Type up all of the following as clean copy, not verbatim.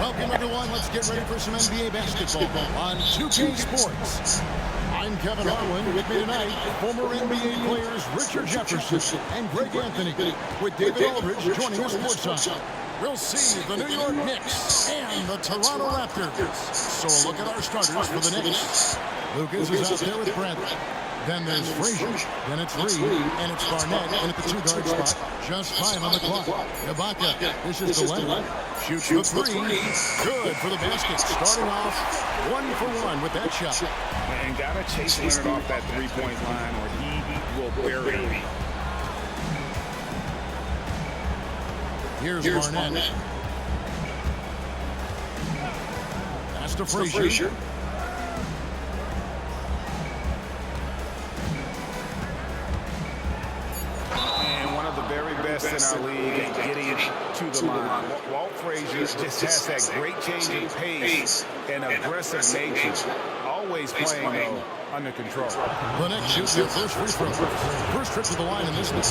Welcome, everyone. Let's get ready for some NBA basketball on 2K Sports. I'm Kevin Harlan. With me tonight, former NBA players Richard Jefferson and Greg Anthony, with David Aldridge joining us courtside. We'll see the New York Knicks and the Toronto Raptors. So a look at our starters for the Knicks. Lucas is out there with Bradley. Then there's Frazier, then it's Reed, and it's Barnett in at the two-guard spot. Just 5 on the clock. Ibaka, this is the Leonard. Shoots the three. Good for the basket. Starting off 1 for 1 with that shot. And gotta chase Leonard off that three-point line or he will bury me. Here's Barnett. Pass to Frazier. Best in our league and getting to the line. Walt Frazier just has that great change in pace and aggressive nature. Always playing, though, under control. The Knicks shoots their first free throw. First trip to the line in this one.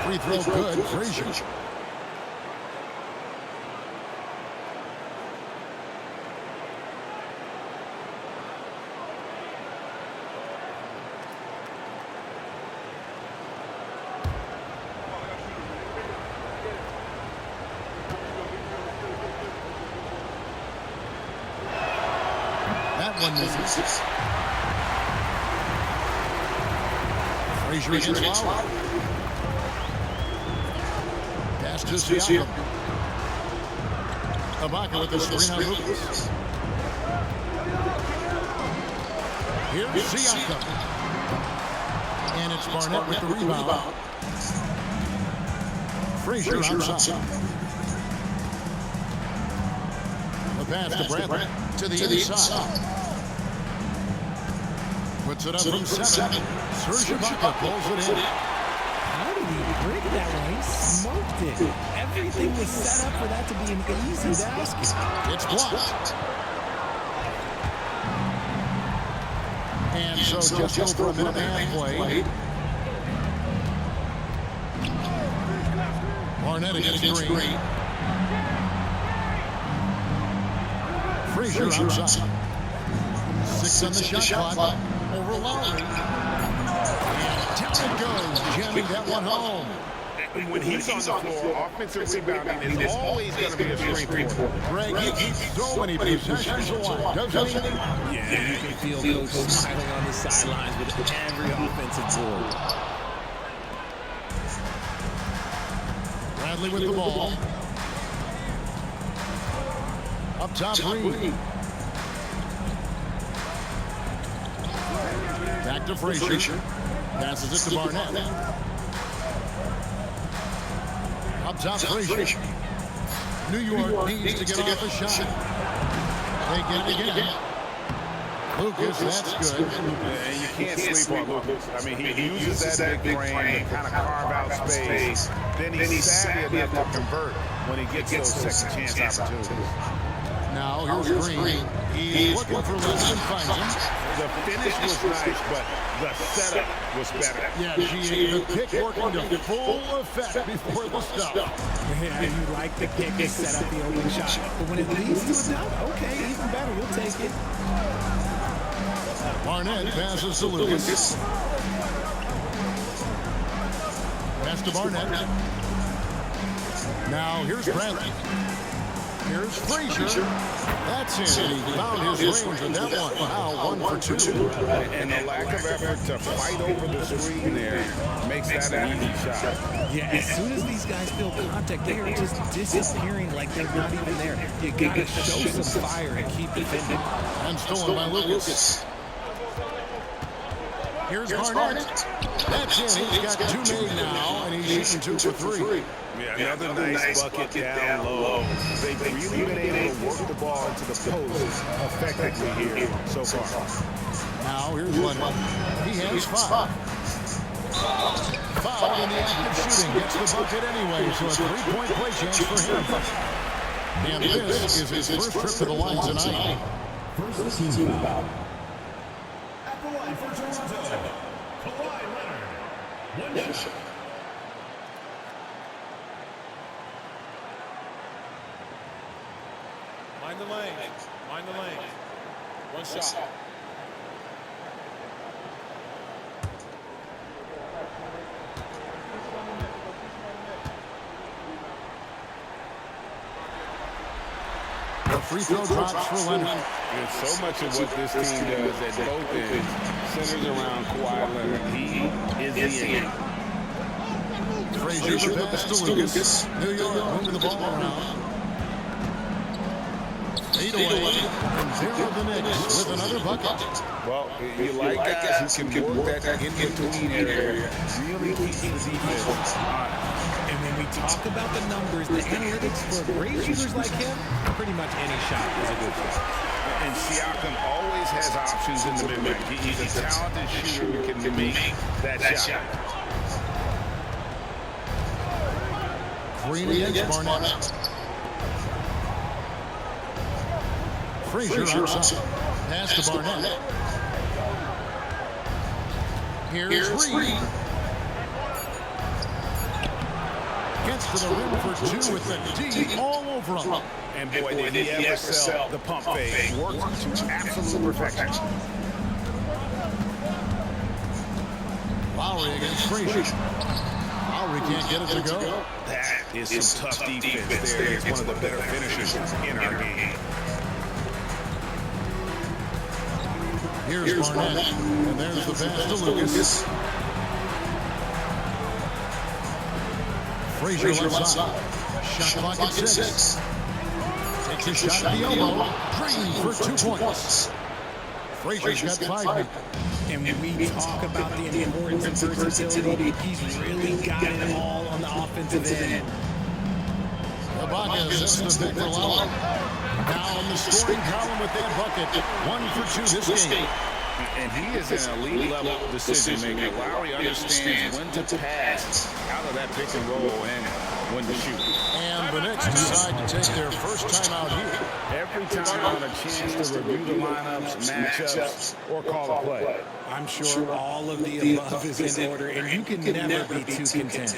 Free throw good, Frazier. That one misses. Frazier against Lowry. To Siakam. Ibaka with the screen on Lucas. Here's Siakam. And it's Barnett with the rebound. Frazier outside. The pass to Bradley. To the inside. Puts it up from 7. Serge Ibaka pulls it in. Break that way, smoked it. Everything was set up for that to be an easy basket. It's blocked. And so just over a minute and a half play. Barnett against Green. Frazier outside. 6 on the shot clock. Over Lowry. Down it goes, jamming that one home. When he's on the floor, offensive rebounding is always going to be a strength for him. Greg, he keeps so many possessions alive, doesn't he? Yeah, you can feel Coach smiling on the sidelines with every offensive board. Bradley with the ball. Up top, Reed. Back to Frazier. Passes it to Barnett. Up top, Frazier. New York needs to get off a shot. They get it again. Lucas, that's good. And you can't sleep on Lucas. I mean, he uses that big frame to kind of carve out space. Then he's savvy enough to convert when he gets those second chance opportunities. Now here's Green. He's looking for Lewis and finds him. The finish was nice, but the setup was better. Yeah, the pick working to full effect before the stop. Yeah, you like the kick to set up the open shot. But when it leads to a dunk, okay, even better, you'll take it. Barnett passes to Lucas. Pass to Barnett. Now here's Bradley. Here's Frazier. That's it. He found his range with that one. Wow, 1 for 2. And the lack of effort to fight over the screen there makes that an easy shot. Yeah, as soon as these guys feel contact, they are just disappearing like they're not even there. You got to show some fire and keep defending. And stolen by Lucas. Here's Barnett. That's it. He's got 2 made now, and he's shooting 2 for 3. Yeah, another nice bucket down low. They've really been able to work the ball into the post effectively here so far. Now here's Leonard. He has 5. 5 effective shooting gets the bucket anyway, so a three-point play chance for him. And this is his first trip to the line tonight. First team foul. At the line for Toronto, Kawhi Leonard. One shot. Mind the lane. Mind the lane. One shot. The free throw drops for Leonard. And so much of what this team does at both ends centers around Kawhi Leonard. He is the end. Frazier the pass to Lucas. New York moving the ball around. Fade away. And there are the Knicks with another bucket. Well, you like guys who can work that in-between area. Really keep the defense honest. And when we talk about the numbers, the analytics for great shooters like him, pretty much any shot is a good shot. And Siakam always has options in the mid-range. He's a talented shooter who can make that shot. Green against Barnett. Frazier outside. Pass to Barnett. Here's Green. Gets to the rim for two with the D all over him. And boy, did he ever sell the pump fake. Worked to absolute perfection. Lowry against Frazier. Lowry can't get it to go. That is some tough defense there. He's one of the better finishers in our game. Here's Barnett. And there's the pass to Lucas. Frazier left side. Shot clock at 6. Takes a shot at the elbow. Green for 2 points. Frazier's got 5. And when we talk about the importance of versatility, he's really got it all on the offensive end. Ibaka sets the pick for Lowry. Now in the scoring column with that bucket. 1 for 2 this game. And he is an elite level decision maker. Lowry understands when to pass out of that pick and roll and when to shoot. And the Knicks decide to take their first time out here. Every time on a chance to review the lineups, matchups, or call a play. I'm sure all of the above is in order, and you can never be too content.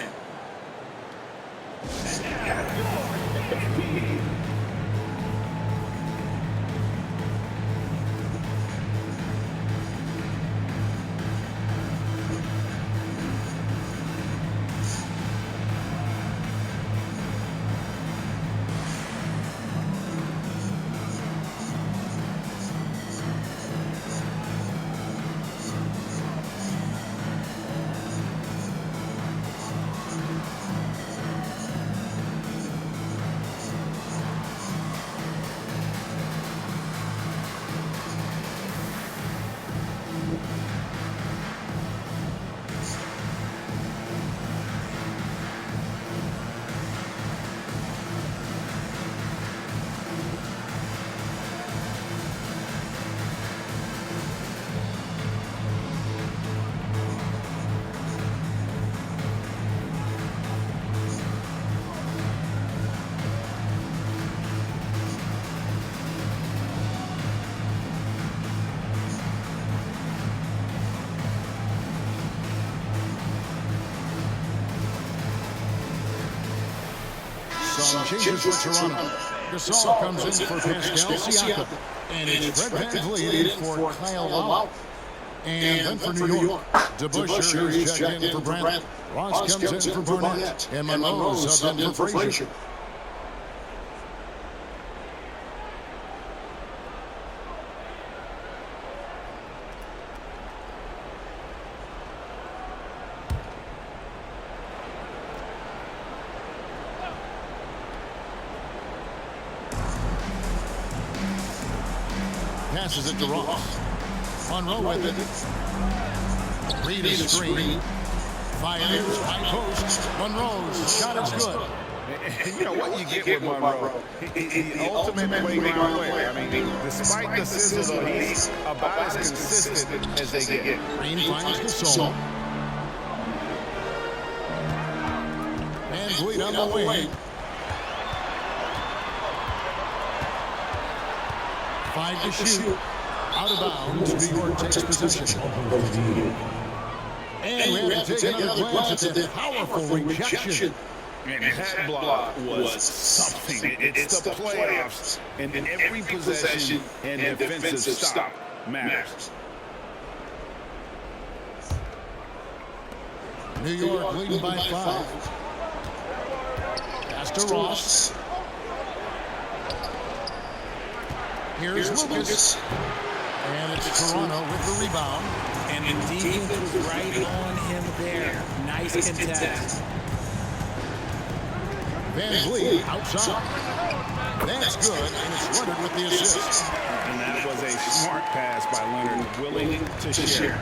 Some changes for Toronto. Gasol comes in for Pascal Siakam. And it's Fred VanVleet for Kyle Lowry. And then for New York, DeBusschere is checked in for Brandon. Ross comes in for Barnett. And Monroe subbed in for Frazier. Passes it to Ross. Monroe with it. Reed is screen. Fires. High post. Monroe's shot is good. You know what you get with Monroe? The ultimate playground player. I mean, despite the sizzle, though, he's about as consistent as they get. Green finds Gasol. Fleet on the wing. 5 to shoot. Out of bounds. New York takes possession. And we have to take another glance at that powerful rejection. And that block was something. It's the playoffs, and every possession and defensive stop matters. New York leading by 5. Pass to Ross. Here's Lucas. And it's Toronto with the rebound. And the defense was right on him there. Nice contest. Van Vliet outside. That's good, and it's Leonard with the assist. And that was a smart pass by Leonard, willing to share.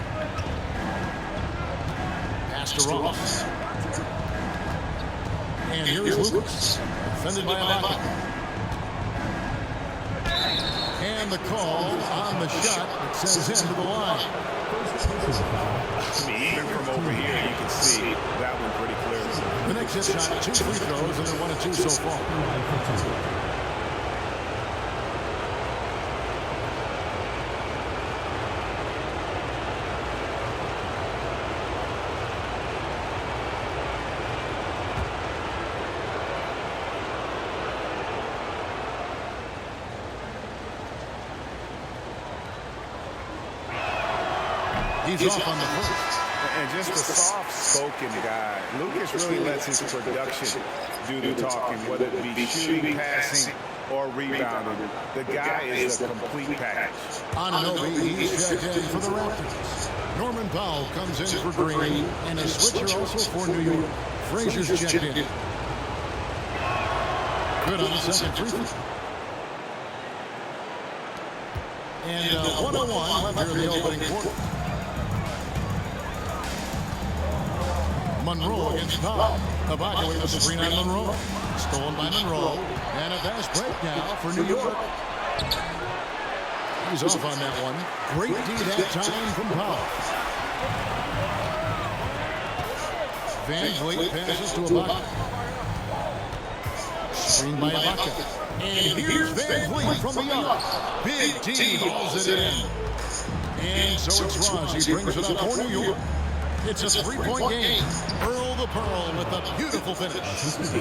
Pass to Ross. And here's Lucas. Defended by Ibaka. And the call on the shot that sends him to the line. I mean, even from over here, you can see that one pretty clearly. The Knicks have shot 2 free throws, and they're 1 of 2 so far. He's off on the first. And just a soft-spoken guy. Lucas really lets his production do the talking, whether it be shooting, passing, or rebounding. The guy is the complete package. Anunoby, he's checked in for the Raptors. Norman Powell comes in for Green, and a switcher also for New York. Frazier's checked in. Good on the second free throw. And 101 left here in the opening quarter. Monroe against Powell. Ibaka with the screen on Monroe. Stolen by Monroe. And a fast break now for New York. He's off on that one. Great D that time from Powell. Van Vliet passes to Ibaka. Screen by Ibaka. And here's Van Vliet from the arc. Big D hauls it in. And so it's Ross. He brings it up for New York. It's a 3-point game. Earl the Pearl with a beautiful finish.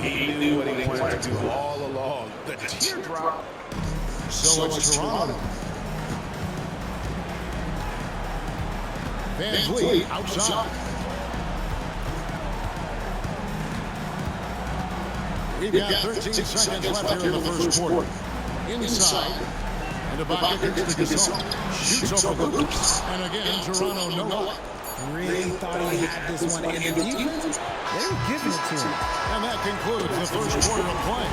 He knew what he wanted to do all along. The teardrop. So it's Toronto. Van Vliet outside. We've got 13 seconds left here in the first quarter. Inside. And Ibaka gets to Gasol. Shoots over Lucas. And again, Toronto no luck. Really thought he had this one in the defense. They were giving it to him. And that concludes the first quarter of play.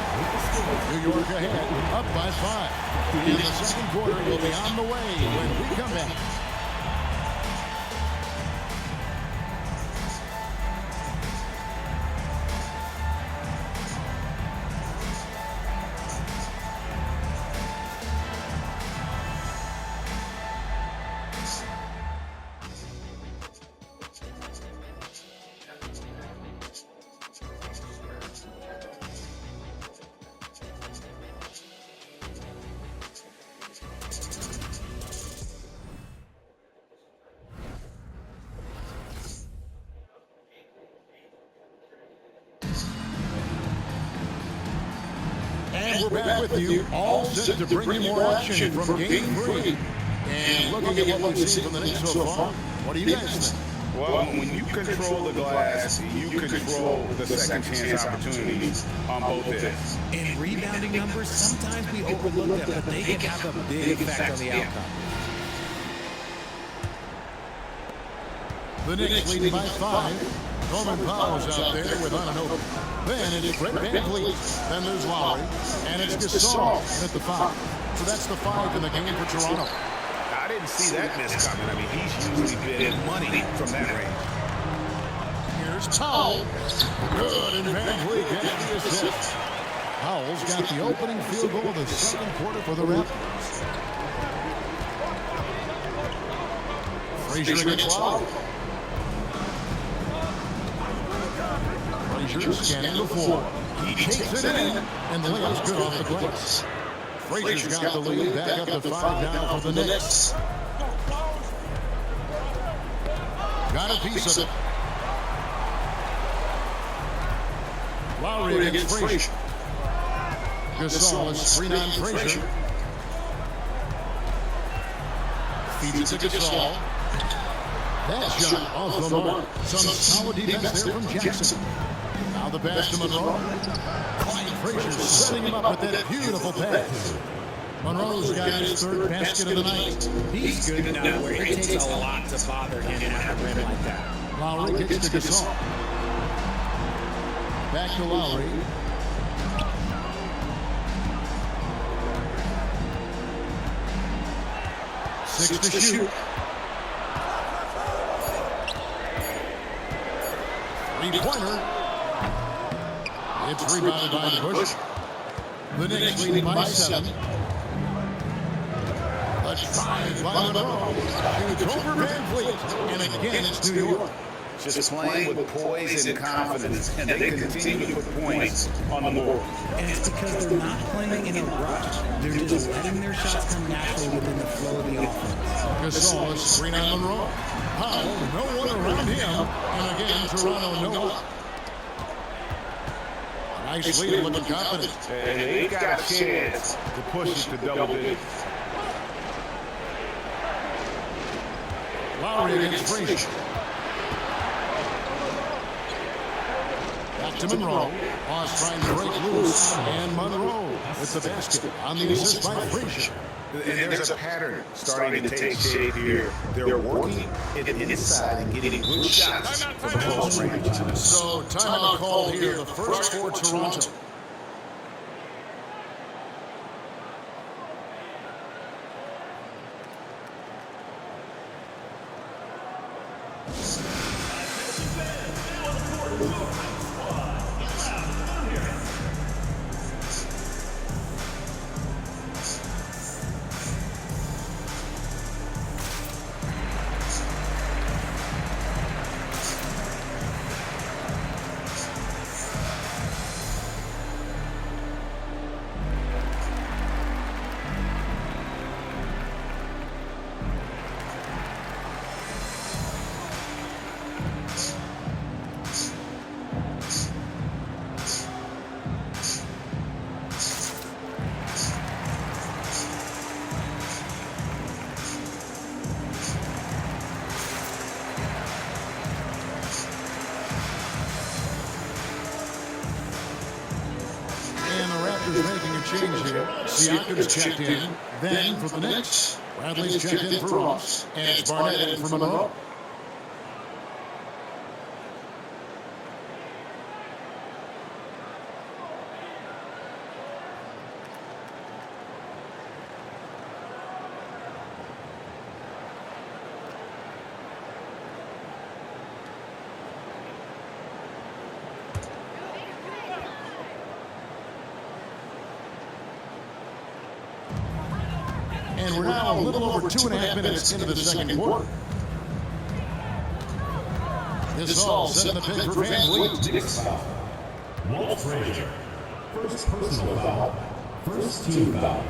New York ahead, up by 5. And the second quarter will be on the way when we come back. And we're back with you, all set to bring you more action from Game 3. And looking at what we've seen from the Knicks so far, what do you guys think? Well, when you control the glass, you control the second chance opportunities on both ends. And rebounding numbers, sometimes we overlook them, but they can have a big effect on the outcome. The Knicks leading by 5. Norman Powell's out there with Anunoby. Then it's Brett Van Vliet. Then there's Lowry. And it's Gasol at the 5. So that's the 5 in the game for Toronto. I didn't see that miss coming. I mean, he's usually been money from that range. Here's Powell. Good, and Van Vliet gets the assist. Powell's got the opening field goal of the second quarter for the Raptors. Frazier against Lowry. Frazier scanning the floor. He takes it in, and the layup's good off the glass. Frazier's got the lead, back up to 5 now for the Knicks. Got a piece of it. Lowry against Frazier. Gasol is screen on Frazier. Feeds it to Gasol. That shot off the mark. Some solid defense there from Jackson. Now the pass to Monroe. Frazier setting him up with that beautiful pass. Monroe's got his third basket of the night. He's good enough where it takes a lot to bother him at the rim like that. Lowry gets to Gasol. Back to Lowry. Six to shoot. Three-pointer. It's rebounded by the Bush. The Knicks leading by 7. A drive by Monroe. It's over Van Fleet. And again, it's New York. Just playing with poise and confidence, and they continue to put points on the board. And it's because they're not playing in a rush. They're just letting their shots come naturally within the flow of the offense. Gasol is screen on Monroe. Powell, no one around him. And again, Toronto, no one. Nice lead, looking confident. And they got a chance to push it to double digits. Lowry against Frazier. Back to Monroe. Hawes trying to break loose. And Monroe with the basket on the assist by Frazier. And there's a pattern starting to take shape here. They're working it inside and getting good shots from the close range. So timeout called here, the first for Toronto. Making a change here. Siakam's checked in. Then for the Knicks, Bradley's checked in for Ross. And it's Barnett in for Monroe. And we're now a little over 2.5 minutes into the second quarter. This all set in the pick for Van Fleet. Walt Frazier. First personal foul. First team foul.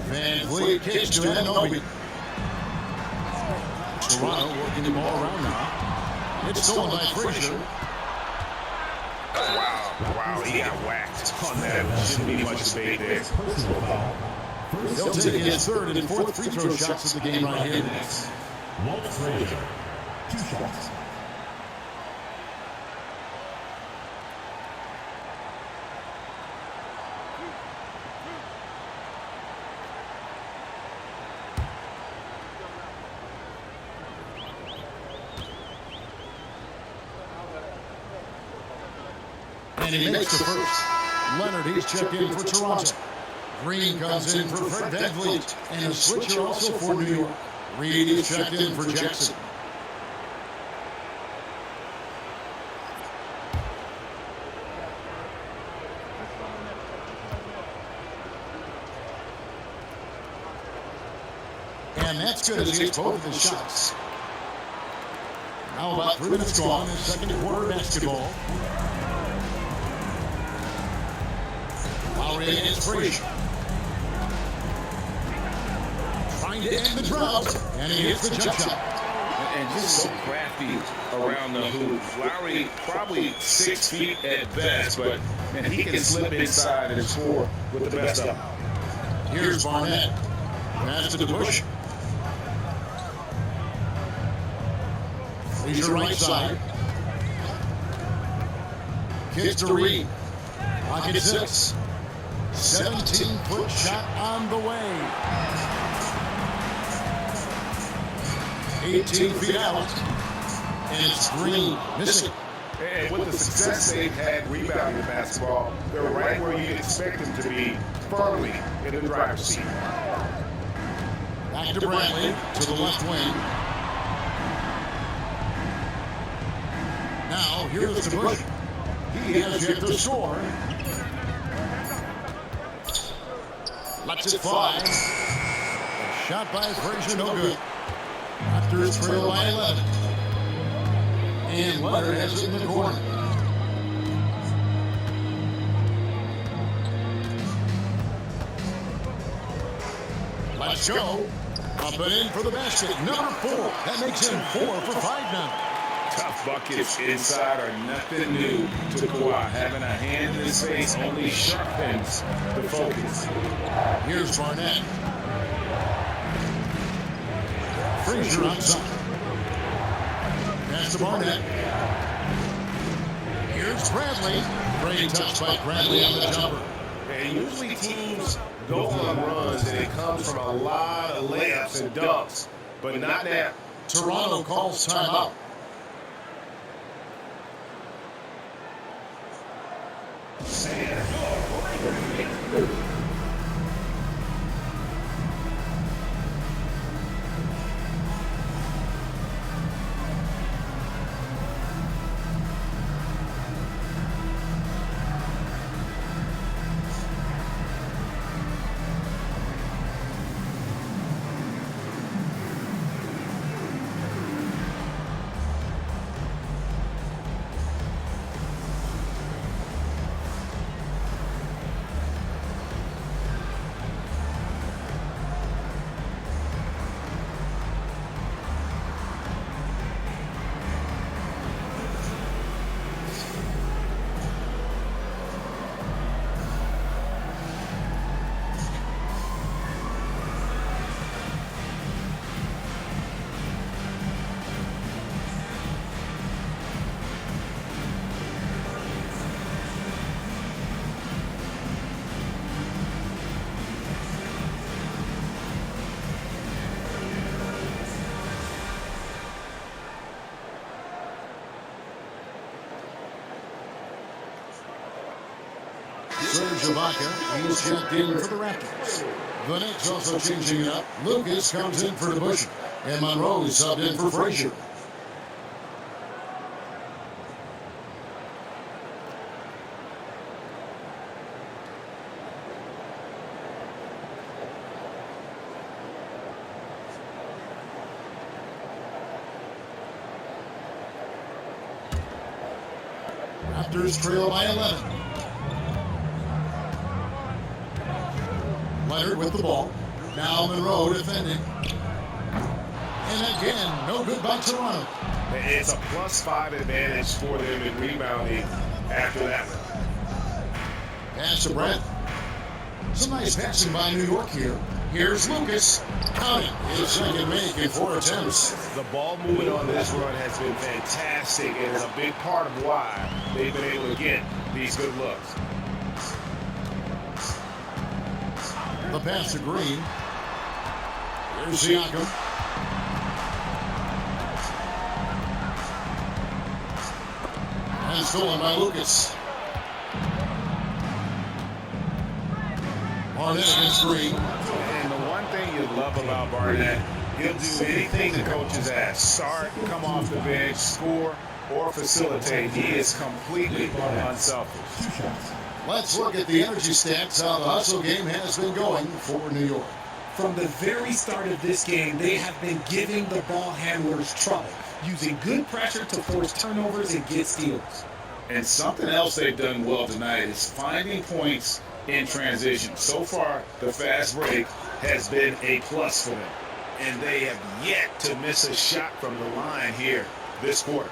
Van Fleet kicks to Anunoby. Toronto working the ball around now. It's stolen by Frazier. Wow, he got whacked on that. Shouldn't be much debate there. Personal foul. He'll take his third and fourth free throw shots of the game right here. Walt Frazier. 2 shots. And he makes the first. Leonard, he's checked in for Toronto. Green comes in for Fred Van Fleet. And a switcher also for New York. Reed is checked in for Jackson. And that's good as he hits both of his shots. Now about 3 minutes gone in second quarter basketball. Lowry against Frazier. Trying to end the drought. And he hits the jump shot. And just so crafty around the hoop. Lowry probably 6 feet at best, but man, he can slip inside and score with the best of them. Here's Barnett. Pass to Bush. Frazier right side. Kicks to Reed. Pocket 6. 17-foot shot on the way. 18 feet out. And it's Green missing. And with the success they've had rebounding the basketball, they're right where you'd expect them to be, firmly in the driver's seat. Back to Bradley, to the left wing. Now, here's to Bush. He has yet to score. Lets it fly. Shot by Frazier, no good. Raptors trail by 11. And Leonard has it in the corner. Let's go. Up and in for the basket. Number 4. That makes him 4 for 5 now. Tough buckets inside are nothing new to Kawhi. Having a hand in his face only sharpens the focus. Here's Barnett. Frazier outside. Pass to Barnett. Here's Bradley. Great touch by Bradley on the jumper. And usually teams go on runs and it comes from a lot of layups and dunks, but not now. Toronto calls timeout. Serge Ibaka, he's checked in for the Raptors. The Knicks also changing it up. Lucas comes in for Bush. And Monroe is subbed in for Frazier. Raptors trail by 11. Leonard with the ball. Now Monroe defending. And again, no good by Toronto. It's a +5 advantage for them in rebounding after that one. Pass to Brett. Some nice passing by New York here. Here's Lucas. Counting his second make in 4 attempts. The ball movement on this run has been fantastic and is a big part of why they've been able to get these good looks. The pass to Green. Here's Siakam. And stolen by Lucas. Barnett against Green. And the one thing you love about Barnett, he'll do anything the coaches ask. Start, come off the bench, score, or facilitate. He is completely unselfish. Let's look at the energy stats, how the hustle game has been going for New York. From the very start of this game, they have been giving the ball handlers trouble, using good pressure to force turnovers and get steals. And something else they've done well tonight is finding points in transition. So far, the fast break has been a plus for them. And they have yet to miss a shot from the line here this quarter.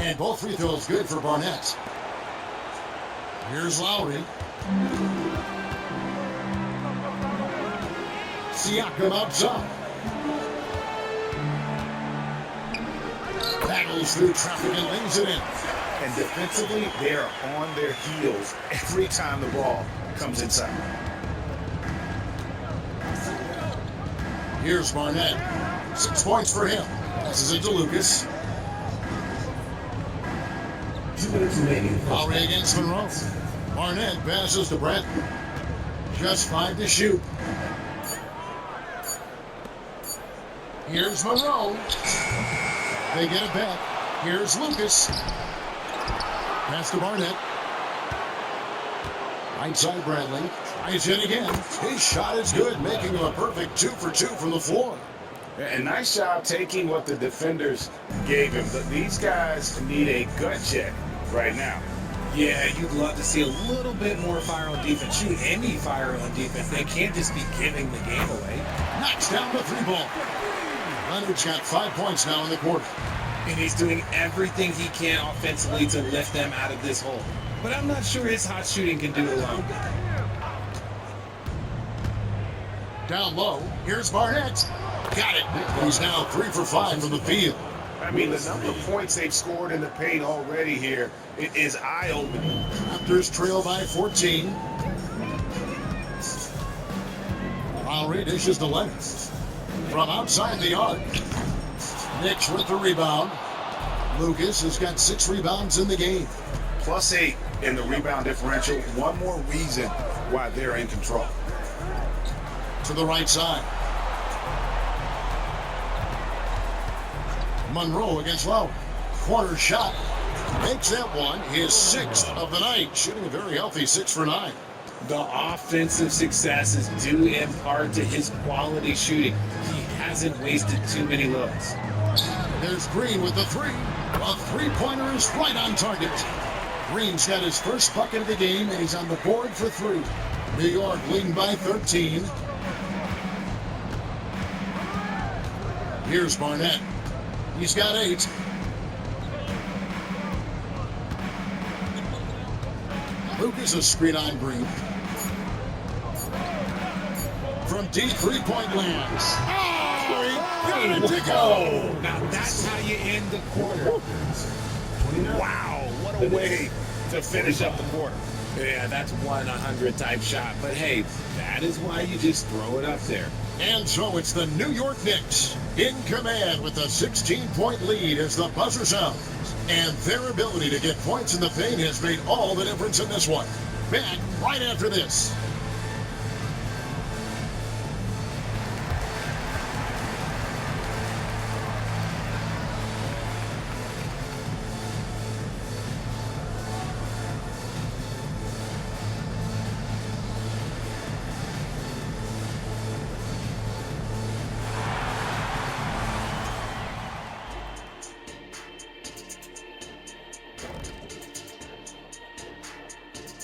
And both free throws good for Barnett. Here's Lowry. Siakam outside. Battles through traffic and lays it in. And defensively, they are on their heels every time the ball comes inside. Here's Barnett. 6 points for him. Passes it to Lucas. 2 minutes remaining. Lowry against Monroe. Barnett passes to Brent. Just 5 to shoot. Here's Monroe. They get it back. Here's Lucas. Pass to Barnett. Right side Bradley. Tries in again. His shot is good, making him a perfect 2 for 2 from the floor. And nice job taking what the defenders gave him. But these guys need a gut check right now. Yeah, you'd love to see a little bit more fire on defense. Shoot, any fire on defense. They can't just be giving the game away. Knocks down the 3 ball. Leonard's got 5 points now in the quarter. And he's doing everything he can offensively to lift them out of this hole. But I'm not sure his hot shooting can do it alone. Down low. Here's Barnett. Got it. He's now 3 for 5 from the field. I mean, the number of points they've scored in the paint already here is eye-opening. Raptors trail by 14. Lowry dishes to Leonard. From outside the arc. Knicks with the rebound. Lucas has got 6 rebounds in the game. +8 in the rebound differential. One more reason why they're in control. To the right side. Monroe against Lowry. Corner shot. Makes that one his 6th of the night. Shooting a very healthy 6 for 9. The offensive success is due in part to his quality shooting. He hasn't wasted too many looks. There's Green with the 3. A 3-pointer is right on target. Green's got his first bucket of the game, and he's on the board for 3. New York leading by 13. Here's Barnett. He's got 8. Lucas a screen on Green. From deep 3-point lands. Oh, he got it to go. Now that's how you end the quarter. Wow, what a way to finish up the quarter. Yeah, that's 1-100 type shot. But hey, that is why you just throw it up there. And so it's the New York Knicks in command with a 16-point lead as the buzzer sounds. And their ability to get points in the paint has made all the difference in this one. Back right after this.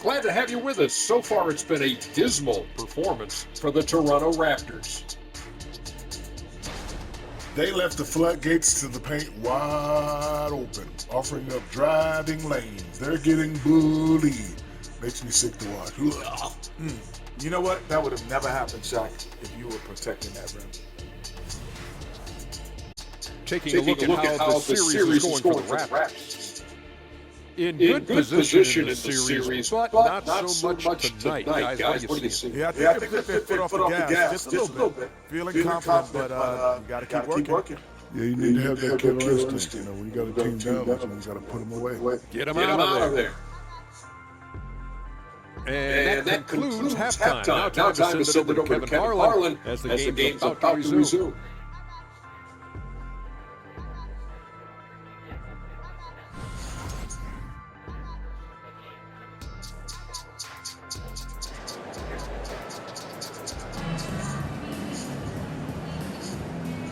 Glad to have you with us. So far, it's been a dismal performance for the Toronto Raptors. They left the floodgates to the paint wide open, offering up driving lanes. They're getting bullied. Makes me sick to watch. You know what? That would have never happened, Shaq, if you were protecting that rim. Taking a look at how the series is going for the Raptors. In good position in the series, but not so much tonight. Guys, what do you see? Yeah, I think they took their foot off the gas just a little bit. Feeling confident, but you got to keep working. Yeah, you need to have that killer instinct. You know, when you got a team down, you got to put them away. Get them out of there. And that concludes halftime. Now time to send it over to Kevin Harlan as the game's about to resume.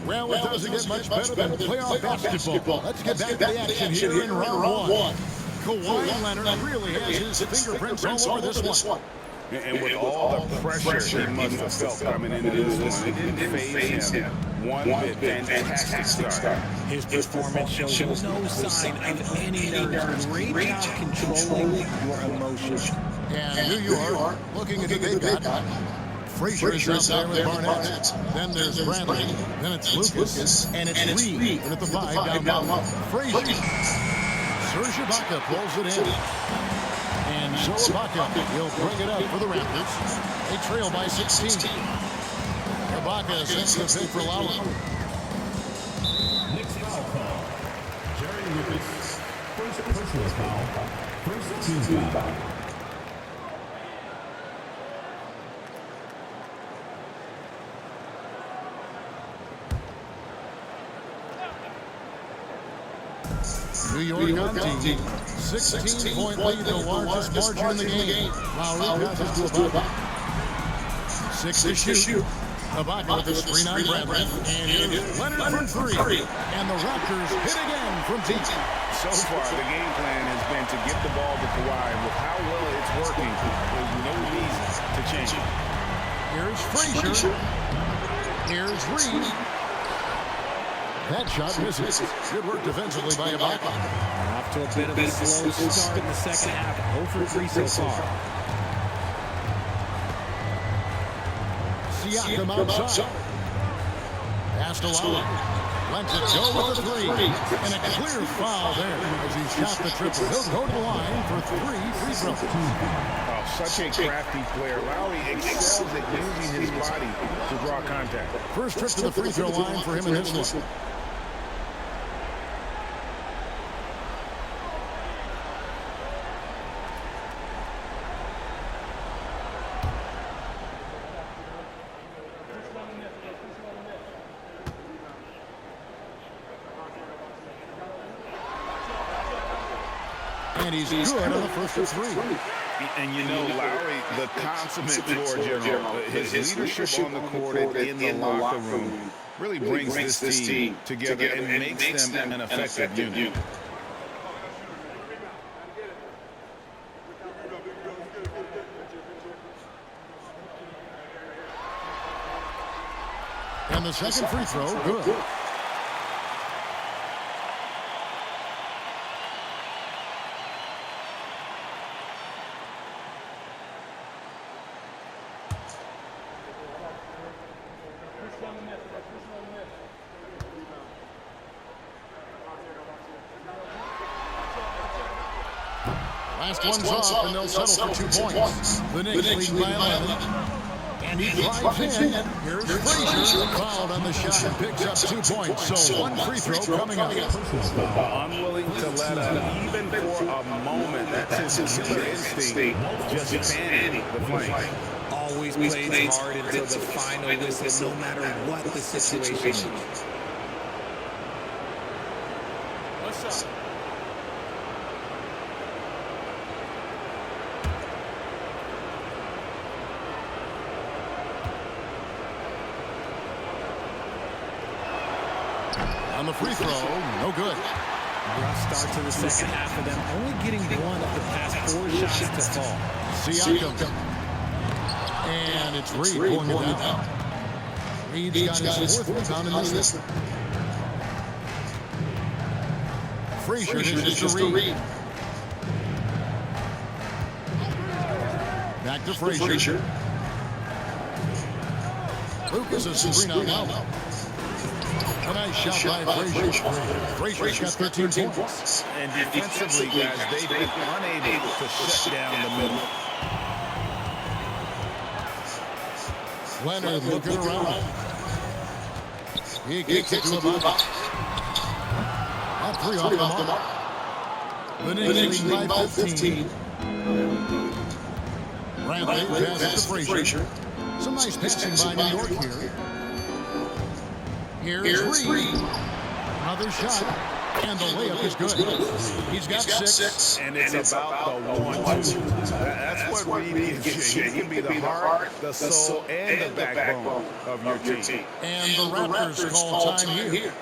Well, it doesn't get much better than playoff basketball. Let's get back to the action here in round one. Kawhi Leonard really has his fingerprints all over this one. And with all the pressure he must have felt coming into this one, it didn't faze him one bit. Fantastic start. His performance shows no sign of any nerves. Great job controlling your emotions. And New York looking at the big guy. Frazier is out there with Barnett. Then there's Bradley. Then it's Lucas. And it's Reed. And at the 5 down low. Frazier. Serge Ibaka pulls it in. And so Ibaka will bring it up for the Raptors. They trail by 16. Ibaka sets the pick for Lowry. Knicks foul call. Jerry Lucas. First personal foul. First team foul. New York on team. 16-point lead, the largest margin in the game. Lowry passes to Ibaka. 6 to shoot. Ibaka with the screen on Bradley. And here's Leonard for 3. And the Raptors hit again from deep. So far, the game plan has been to get the ball to Kawhi. With how well it's working, there's no reason to change it. Here's Frazier. Here's Reed. That shot misses. Good work defensively by Ibaka. Off to a bit of a slow start in the second half. 0 for 3 so far. Siakam outside. Pass to Lowry. Lets it go with the 3. And a clear foul there as he shot the triple. He'll go to the line for 3 free throws. Oh, such a crafty player. Lowry excels at using his body to draw contact. First trip to the free throw line for him in this one. And he's good on the first of 3. And you know, Lowry, the consummate floor general, his leadership on the court and in the locker room really brings this team together and makes them an effective unit. And the second free throw, good. Last one's off, and they'll settle for 2 points. The Knicks leading by 11. And he drives in. Here's Frazier. Fouled on the shot and picks up 2 points. So 1 free throw coming up. Unwilling to let up, even for a moment. That's his killer instinct. Just fanning the flank. Always plays hard until the final whistle, no matter what the situation is. What's up? On the free throw, no good. Rough start to the second half of them, only getting 1 of the past 4 shots to fall. Siakam. And it's Reed pulling it down. Reed's got his 4th rebound in this one. Frazier dishes to Reed. Back to Frazier. Lucas is screen out low. A nice shot by Frazier. Frazier's got 13 points. And defensively, guys, they've been unable to shut down the middle. Leonard looking around. He gets it to Ibaka. That 3 off the mark. The Knicks leading by 15. Bradley passes to Frazier. Some nice passing by New York here. Here's Reed. Another shot. And the layup is good. He's got 6. And it's about the 1-2. That's what Reed is. He can be the heart, the soul, and the backbone of your team. And the Raptors call time here.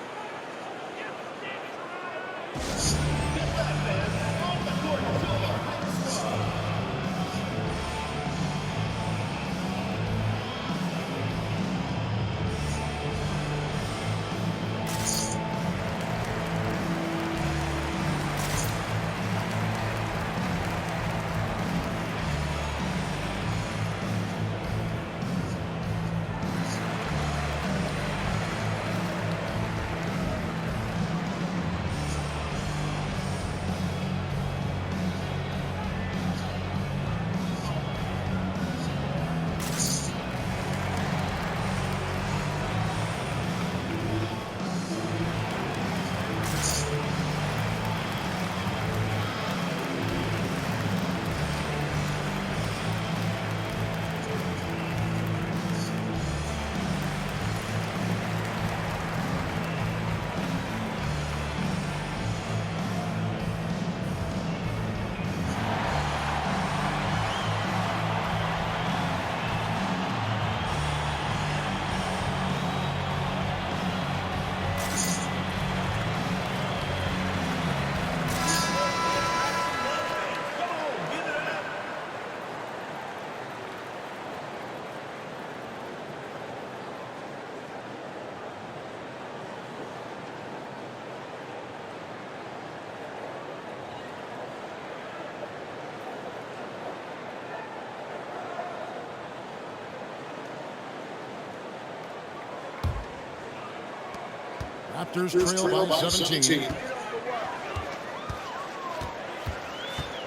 Raptors trail by 17.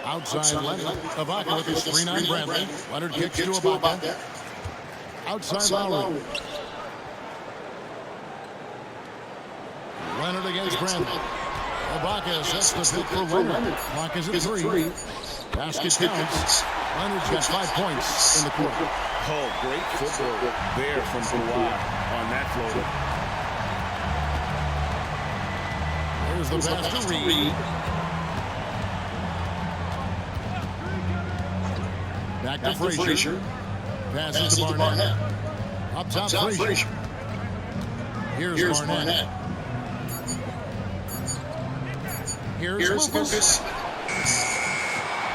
Outside Leonard. Ibaka with his 3-9 Bradley. Leonard kicks to Ibaka. Outside Lowry. Leonard against Bradley. Ibaka sets the pick for Leonard. Clock is at 3. Basket counts. Leonard's got 5 points in the quarter. Oh, great footwork there from Kawhi on that floater. Here's the pass to Reed. Back to Frazier. Passes to Barnett. Up top, Frazier. Here's Barnett. Here's Lucas.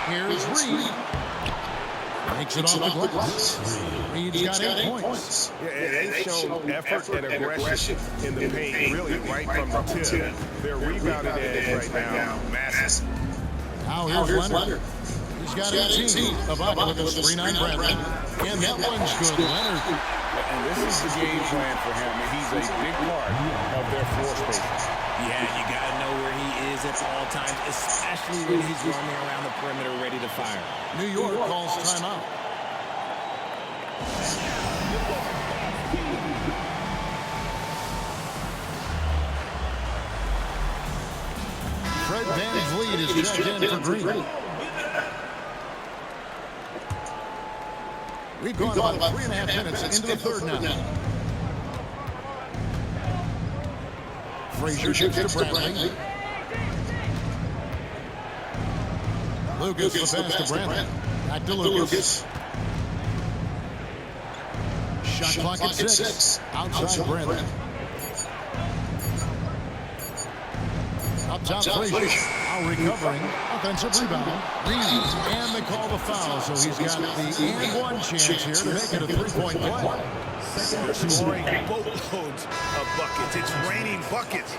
Here's Reed. Makes it off the glass. Reed's got 8 points. Yeah, they showed effort and aggression in the paint, really right from the tip. Their rebounding edge right now, massive. Now here's Leonard. He's got 18. Ibaka with his 3-9 Bradley. And that one's good. Leonard. And this is the game plan for him. And he's a big part of their floor space. Yeah, you got to know where he is at all times, especially when he's roaming around the perimeter ready to fire. New York calls timeout. Fred VanVleet is checked in for Green. We've gone about 3.5 minutes into the third now. Frazier kicks to Bradley. Lucas the pass to Bradley. Back to Lucas. Shot clock at 6. Outside Bradley. Up top, Frazier. Now recovering. Offensive rebound. Reed. And they call the foul, so he's got the and one chance here to make it a 3-point play. They're scoring boatloads of buckets. It's raining buckets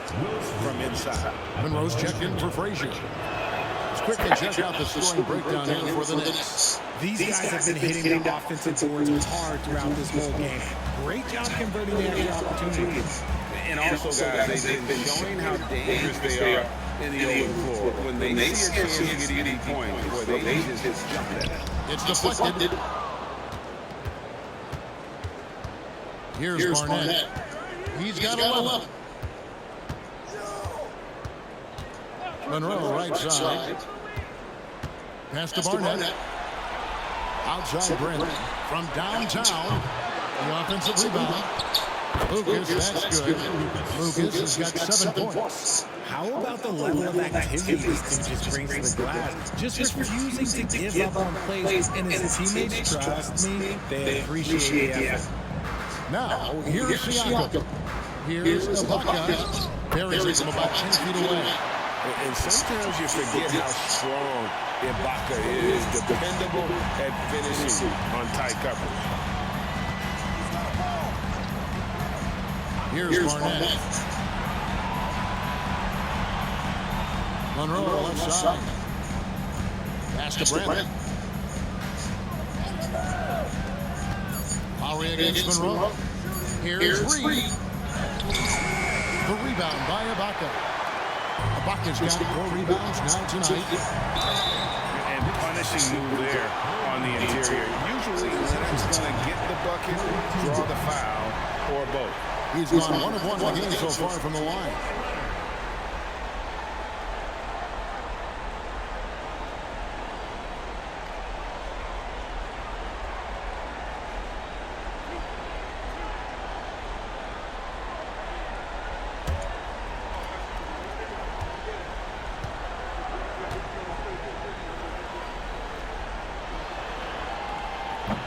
from inside. Monroe's checked in for Frazier. Let's quickly check out the scoring breakdown here for the Knicks. These guys have been hitting the offensive boards hard throughout this whole game. Great job converting the extra opportunities. And also, guys, they've been showing how dangerous they are in the open floor. When they see a chance to get any points, boy, they just jump at it. It's deflected. Here's Barnett. He's got 11. Monroe, right side. Pass to Barnett. Outside Brandon from downtown. The offensive rebound. Lucas, that's good. Lucas has got 7 points. How about the level of activity this dude just brings to the glass? Just refusing to give up on plays, and his teammates, trust me, they appreciate the effort. Now, here's Siakam. Here's Ibaka. Buries it from about 10 feet away. And sometimes you forget how strong Ibaka is, dependable at finishing on tight coverage. Here's Barnett. Monroe left side. Pass to Brandon. Lowry against Monroe. Here's Reed. The rebound by Ibaka. Ibaka's got 4 rebounds now tonight. And punishing move there on the interior. Usually Leonard's going to get the bucket, draw the foul, or both. He's gone 1 of 1 in the game so far from the line.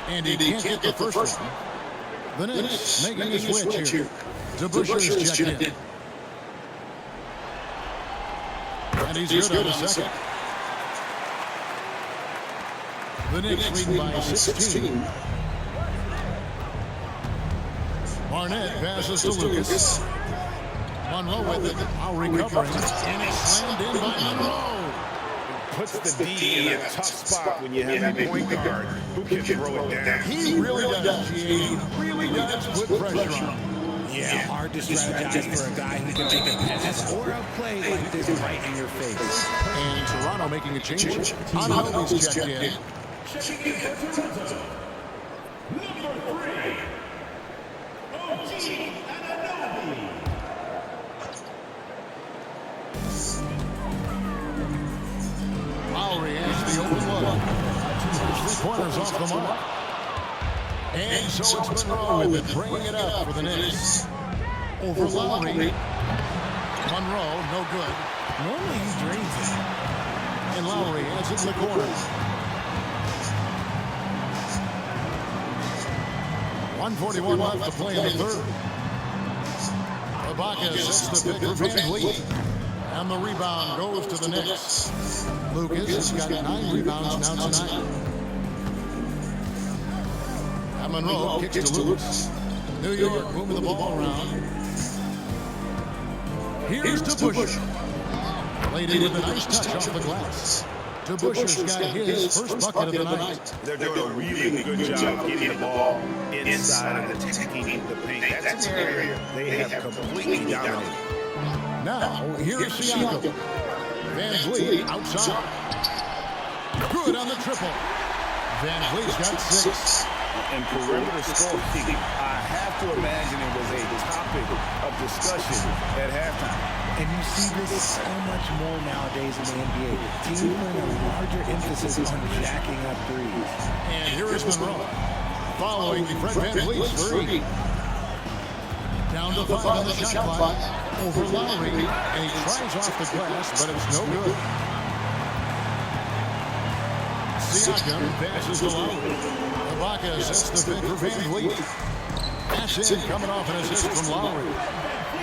And he can't get the first one. The Knicks making a switch here. DeBuscher's checked in. And he's good on the second. The Knicks lead by 16. Barnett passes to Lucas. Monroe with it. Lowry covering. And it's slammed in by Monroe. Puts the D in a tough spot when you have a point guard who can throw it down. He really does. He really does put pressure on him. Yeah, hard to strategize for a guy who can make a pass or a play like this right in your face. And Toronto making a change. Anunoby's checked in. Checking in for Toronto. Number 3. OG Anunoby. Lowry has the open look. 3-pointers off the mark. And so it's Monroe with it, bringing it up for the Knicks. Over Lowry. Monroe, no good. Normally he drains it. And Lowry has it in the corner. 1:41 left to play in the third. Ibaka sets the pick for Van Vliet. And the rebound goes to the Knicks. Lucas has got 9 rebounds now tonight. And Monroe kicks to Lucas. New York moving the ball around. Here's DeBuscher. Played in with a nice touch off the glass. DeBuscher's got his first bucket of the night. They're doing a really good job getting the ball inside and attacking the paint. That's an area they have completely dominated. Now, here's Siakam. Van Vliet outside. Good on the triple. Van Vliet's got 6. And perimeter scoring, I have to imagine it was a topic of discussion at halftime. And you see this so much more nowadays in the NBA. Teams putting a larger emphasis on jacking up threes. And here is Monroe. Following Fred Van Vliet's 3. Down to 5 on the shot clock. Over Lowry. And he tries off the glass, but it's no good. Siakam passes to Lowry. Ibaka sets the pick for Van Vliet. Pass in, coming off an assist from Lowry.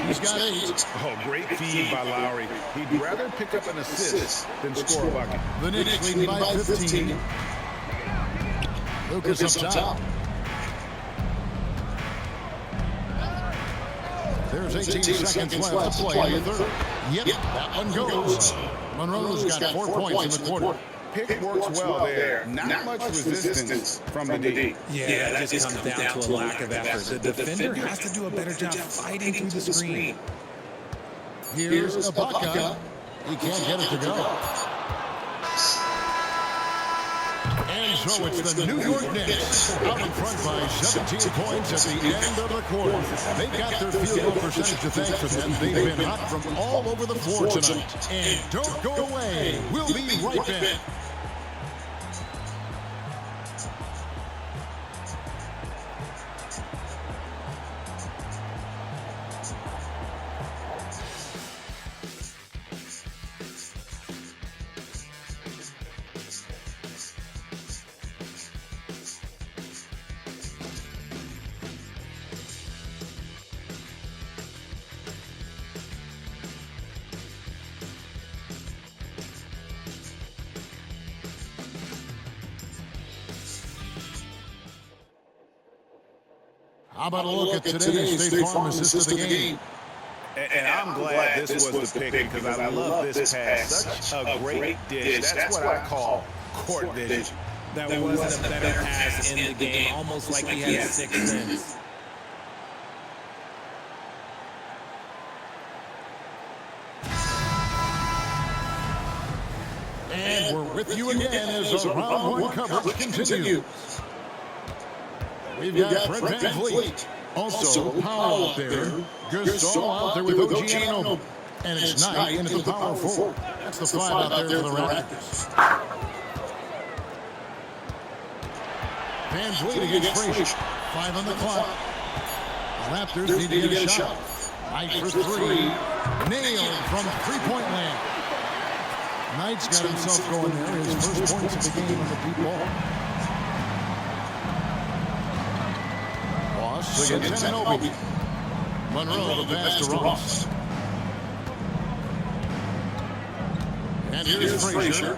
He's got 8. Oh, great feed by Lowry. He'd rather pick up an assist than score a bucket. The Knicks leading by 15. Lucas up top. There's 18 seconds left to play in the third. Yep, that one goes. Monroe's got 4 points in the quarter. Pick works well there. Not much resistance from the D. Yeah, that just comes down to a lack of effort. The defender has to do a better job fighting through the screen. Here's Ibaka. He can't get it to go. And so it's the New York Knicks out in front by 17 points at the end of the quarter. They've got their field goal percentage to thank for them. They've been hot from all over the floor tonight. And don't go away. We'll be right back. How about a look at today's State Farm assist of the game? And I'm glad this was the pick because I love this pass. Such a great dish. That's what I call court vision. That wasn't a better pass in the game, almost like he had 6 cents. And we're with you again as our round 1 coverage continues. We've got Fred VanVleet. Also, Powell out there. Gasol out there with OG Anunoby. And it's Knight into the power forward. That's the 5 out there for the Raptors. VanVleet against Frazier. 5 on the clock. The Raptors need to get a shot. Knight for 3. Nailed from three-point land. Knight's got himself going there. His first points of the game on the deep ball. Ross against Anunoby. Monroe the pass to Ross. And here's Frazier.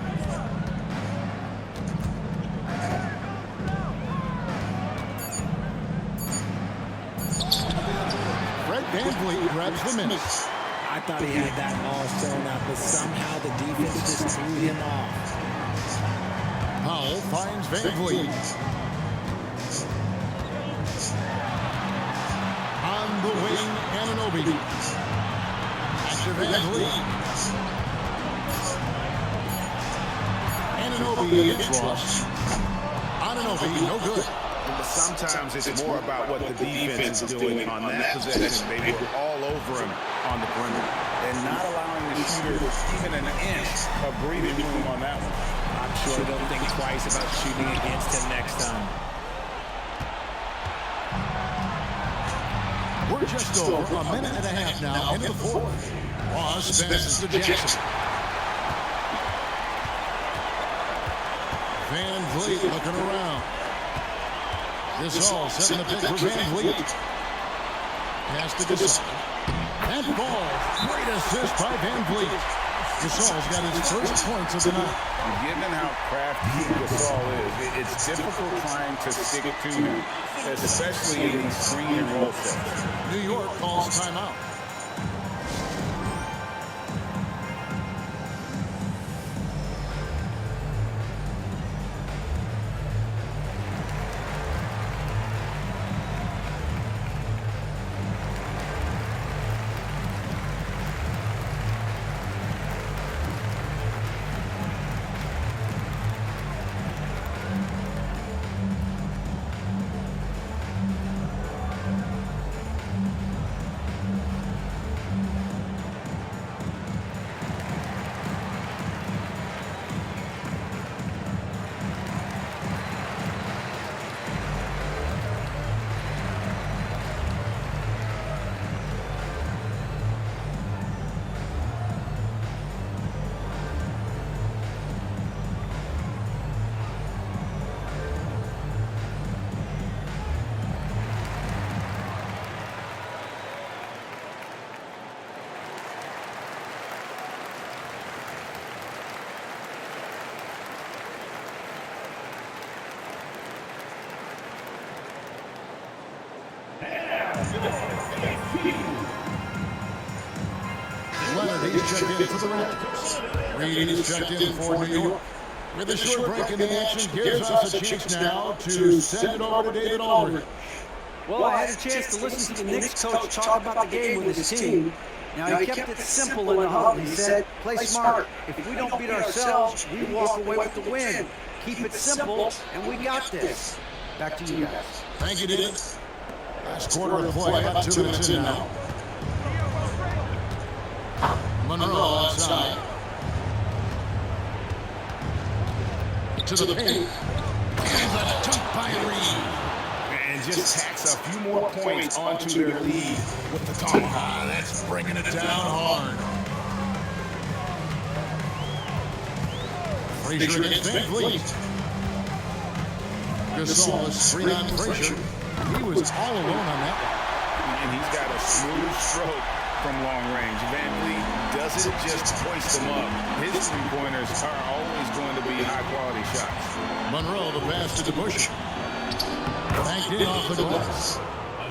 Fred VanVleet grabs the miss. I thought he had that ball thrown out, but somehow the defense just threw him off. Powell finds VanVleet. On the wing, Anunoby. Back to VanVleet. Anunoby against Ross. Anunoby, no good. Sometimes it's more about what the defense is doing on that possession. They were all over him on the perimeter. And not allowing the shooter even an inch of breathing room on that one. I'm sure they'll think twice about shooting against him next time. We're just over a minute and a half now into the fourth. Ross passes to Jackson. VanVleet looking around. Gasol setting the pick for VanVleet. Pass to Gasol. That ball, great assist by VanVleet. Gasol's got his first points of the night. Given how crafty Gasol is, it's difficult trying to stick to him, especially in these screen and roll sets. New York calls timeout. Leonard, he's checked in for the Raptors. Reed is checked in for New York. With a short break in the action, gives us a chance now to send it over to David Aldridge. Well, I had a chance to listen to the Knicks coach talk about the game with his team. Now, he kept it simple in the huddle. He said, play smart. If we don't beat ourselves, we walk away with the win. Keep it simple, and we got this. Back to you guys. Thank you, David. Last quarter of play, about 2 minutes in now. Monroe outside. To the paint. And the dunk by Reed. And just tacks a few more points onto their lead with the tomahawk. That's bringing it down hard. Frazier against VanVleet. Gasol is screen on Frazier. He was all alone on that one. And he's got a smooth stroke from long range. VanVleet doesn't just hoist them up. His three-pointers are always going to be high-quality shots. Monroe, the pass to DeBush. Banked in off the glass.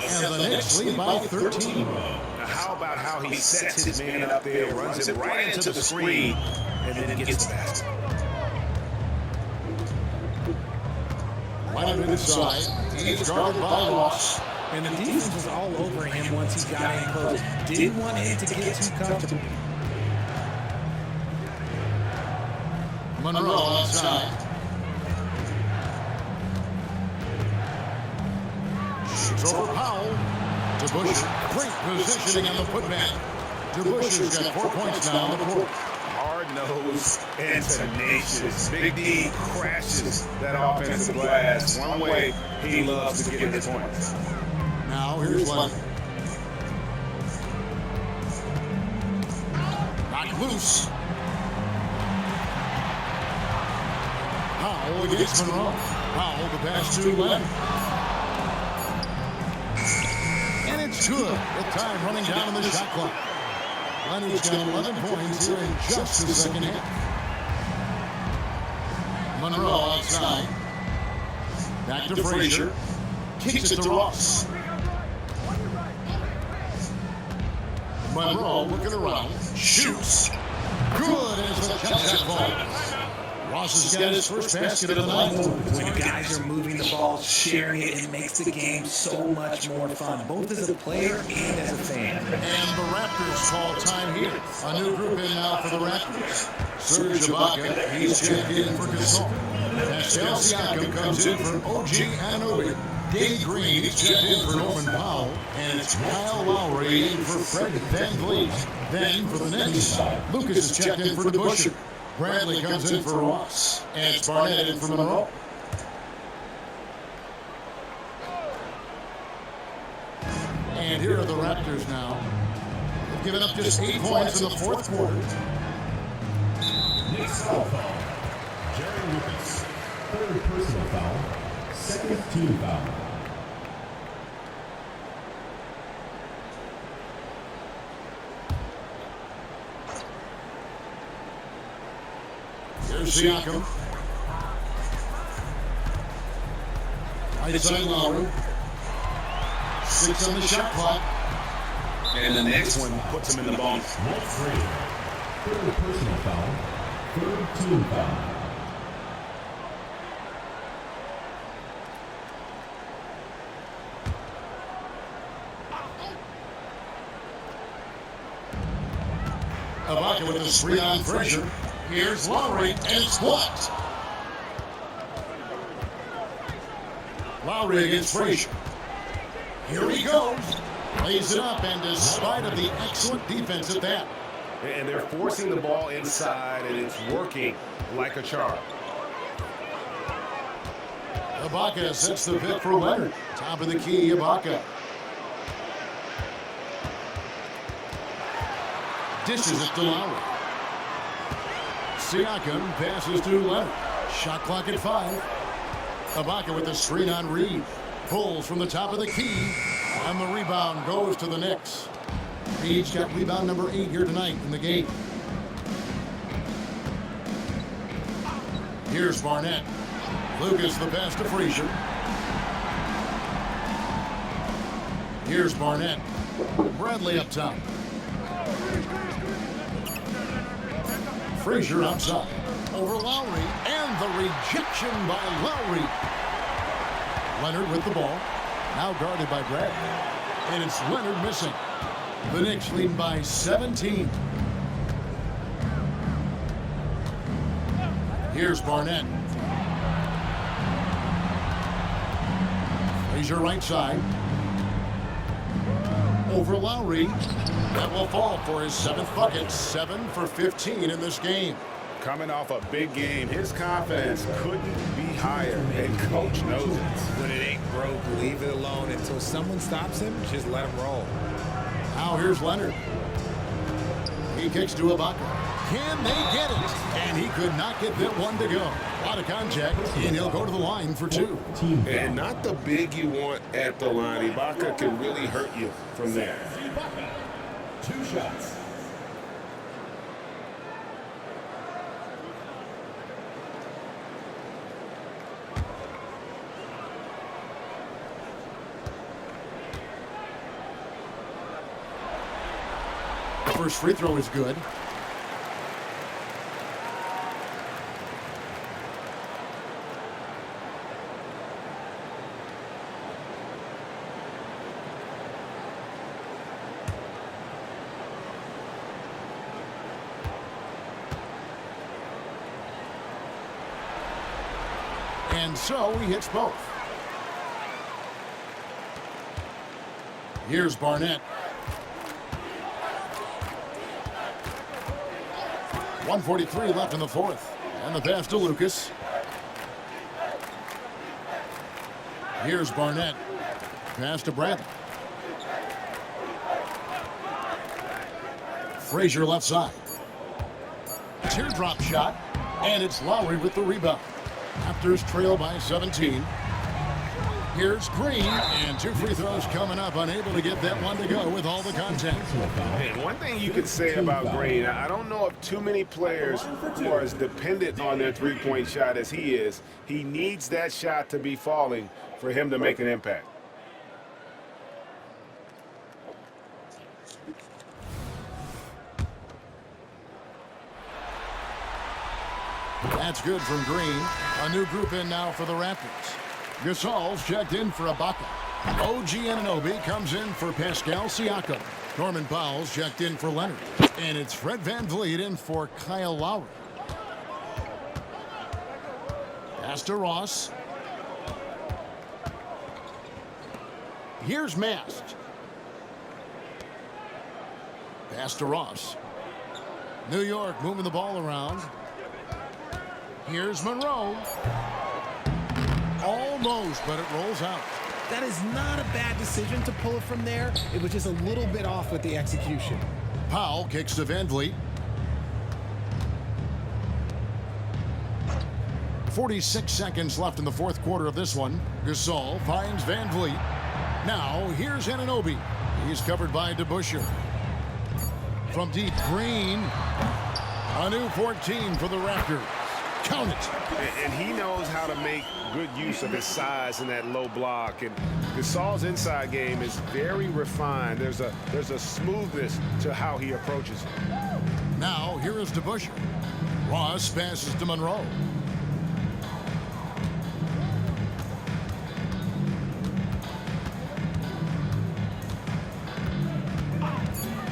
And the Knicks lead by 13. Now, how about how he sets his man up there, runs it right into the screen, and then gets the basket. Leonard inside. He's guarded by Ross. And the defense was all over him once he got in close. Didn't want him to get too comfortable. Monroe inside. Shoots over Powell. DeBusschere. Great positioning on the putback. DeBusschere's got 4 points now on the court. Hard-nosed and tenacious. Big D crashes that offensive glass. One way he loves to get his points. Now here's Leonard. Knocked loose. Powell against Monroe. Powell the pass to Leonard. And it's good with time running down in the shot clock. Leonard's got 11 points here in just the second half. Monroe outside. Back to Frazier. Kicks it to Ross. Monroe looking around. Shoots. Good as the shot falls. Ross has got his first basket of the night. When guys are moving the ball, sharing it makes the game so much more fun, both as a player and as a fan. And the Raptors call time here. A new group in now for the Raptors. Serge Ibaka, he's checked in for Gasol. Pascal Siakam comes in for OG Anunoby. Danny Green is checked in for Norman Powell. And it's Kyle Lowry in for Fred VanVleet. Then for the Knicks, Lucas is checked in for DeBusschere. Bradley comes in for Ross. And it's Barnett in for Monroe. And here are the Raptors now. They've given up just 8 points in the fourth quarter. Knicks foul. Jerry Lucas. Third personal foul. Second team foul. Here's Siakam. Right side Lowry. 6 on the shot clock. And the next one puts him in the bonus. Next three. Third personal foul. Third team foul. Ibaka with the screen on Frazier. Here's Lowry, and it's blocked. Lowry against Frazier. Here he goes. Lays it up, and despite of the excellent defense at that. And they're forcing the ball inside, and it's working like a charm. Ibaka sets the pick for Leonard. Top of the key, Ibaka. Dishes it to Lowry. Siakam passes to Leonard. Shot clock at 5. Ibaka with the screen on Reed. Pulls from the top of the key. And the rebound goes to the Knicks. Reed's got rebound number 8 here tonight in the game. Here's Barnett. Lucas the pass to Frazier. Here's Barnett. Bradley up top. Frazier outside. Over Lowry. And the rejection by Lowry. Leonard with the ball. Now guarded by Bradley. And it's Leonard missing. The Knicks lead by 17. Here's Barnett. Frazier right side. Over Lowry. That will fall for his 7th bucket. 7 for 15 in this game. Coming off a big game, his confidence couldn't be higher, and coach knows it. When it ain't broke, leave it alone until someone stops him. Just let him roll. Now here's Leonard. He kicks to Ibaka. Can they get it? And he could not get that one to go. A lot of contact, and he'll go to the line for 2. And not the big you want at the line. Ibaka can really hurt you from there. 2 shots. First free throw is good. And so he hits both. Here's Barnett. 1:43 left in the fourth. And the pass to Lucas. Here's Barnett. Pass to Bradley. Frazier left side. Teardrop shot. And it's Lowry with the rebound. Raptors trail by 17. Here's Green, and 2 free throws coming up, unable to get that one to go with all the contact. And one thing you could say about Green, I don't know of too many players who are as dependent on their three-point shot as he is. He needs that shot to be falling for him to make an impact. That's good from Green. A new group in now for the Raptors. Gasol's checked in for Ibaka. OG Anunoby comes in for Pascal Siakam. Norman Powell's checked in for Leonard. And it's Fred VanVleet in for Kyle Lowry. Pass to Ross. Here's Mast. Pass to Ross. New York moving the ball around. Here's Monroe. Almost, but it rolls out. That is not a bad decision to pull it from there. It was just a little bit off with the execution. Powell kicks to VanVleet. 46 seconds left in the fourth quarter of this one. Gasol finds VanVleet. Now, here's Anunoby. He's covered by DeBusschere. From deep, Green. A new 14 for the Raptors. Count it. And he knows how to make good use of his size in that low block. And Gasol's inside game is very refined. There's a smoothness to how he approaches it. Now, here is DeBusschere. Ross passes to Monroe.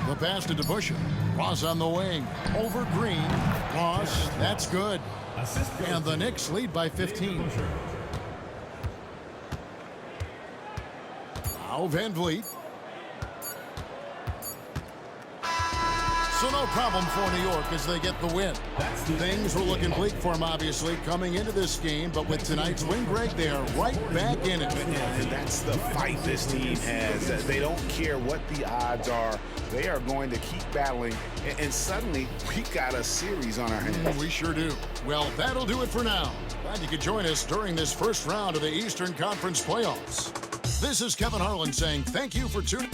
The pass to DeBusschere. Ross on the wing. Over Green. Ross, that's good. And the Knicks lead by 15. Now VanVleet. So no problem for New York as they get the win. Things were looking bleak for them, obviously, coming into this game. But with tonight's win, Greg, they are right back in it. And that's the fight this team has. They don't care what the odds are. They are going to keep battling. And suddenly, we got a series on our hands. We sure do. Well, that'll do it for now. Glad you could join us during this first round of the Eastern Conference playoffs. This is Kevin Harlan saying thank you for tuning.